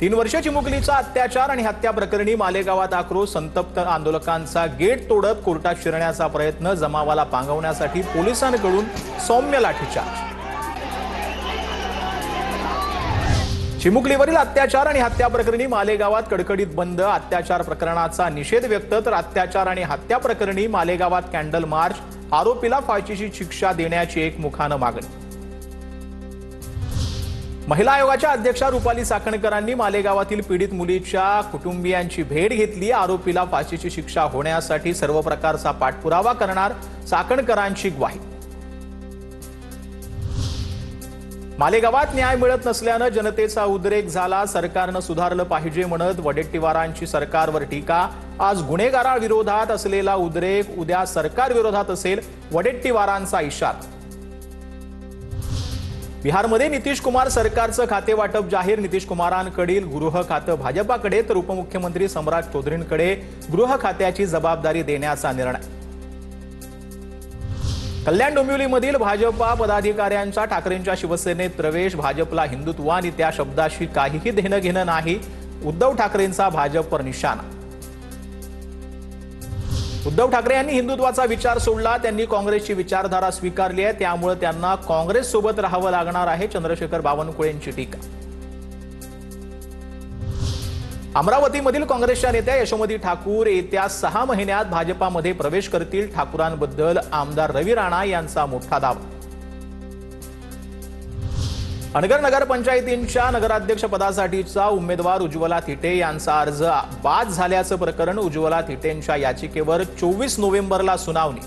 3 वर्षे चिमुकलीचा अत्याचार आणि हत्या प्रकरणी मालेगावात आक्रोश. संतप्त आंदोलकांचा गेट तोडत कोर्टात शिरण्याचा प्रयत्न. जमावाला पांगवण्यासाठी पोलिसांकडून सौम्य लाठीचार्ज. चिमुकलीवरील अत्याचार आणि हत्या प्रकरणी मालेगावात कडकडीत बंद. अत्याचार प्रकरणाचा निषेध व्यक्त तर अत्याचार आणि हत्या प्रकरणी मालेगावात कॅन्डल मार्च. आरोपीला फाशीची शिक्षा देण्याची एकमुखानं मागणी. महिला आयोगाच्या अध्यक्षा रुपाली चाकणकरांनी मालेगावातील पीडित मुलीच्या कुटुंबियांची भेट घेतली. आरोपीला फाशीची शिक्षा होण्यासाठी सर्व प्रकारचा पाठपुरावा करणार, चाकणकरांची ग्वाही. मालेगावात न्याय मिळत नसल्यानं जनतेचा उद्रेक झाला. सरकारनं सुधारलं पाहिजे म्हणत वडेट्टीवारांची सरकारवर टीका. आज गुन्हेगारांविरोधात असलेला उद्रेक उद्या सरकार विरोधात असेल, वडेट्टीवारांचा इशारा. बिहारमध्ये नितीश कुमार सरकारचं खातेवाटप जाहीर. नितीश कुमारांकडील गृह खातं भाजपाकडे तर उपमुख्यमंत्री सम्राट चौधरींकडे गृह खात्याची जबाबदारी देण्याचा निर्णय. कल्याण डोंबिवलीमधील भाजपा पदाधिकाऱ्यांचा ठाकरेंच्या शिवसेनेत प्रवेश. भाजपला हिंदुत्व आणि त्या शब्दाशी काहीही देणं घेणं नाही. उद्धव ठाकरेंचा भाजपवर निशाणा. उद्धव ठाकरे यांनी हिंदुत्वाचा विचार सोडला. त्यांनी काँग्रेसची विचारधारा स्वीकारली आहे, त्यामुळे त्यांना काँग्रेस सोबत राहावं लागणार आहे. चंद्रशेखर बावनकुळेंची टीका. अमरावतीमधील काँग्रेसच्या नेत्या यशोमती ठाकूर येत्या 6 महिन्यात भाजपामध्ये प्रवेश करतील. ठाकूरांबद्दल आमदार रवी राणा यांचा मोठा दावा. अनगर नगरपंचायतींच्या नगराध्यक्षपदासाठीचा उमेदवार उज्ज्वला थिटे यांचा अर्ज बाद झाल्याचं प्रकरण. उज्ज्वला थिटेंच्या याचिकेवर 24 नोव्हेंबरला सुनावणी.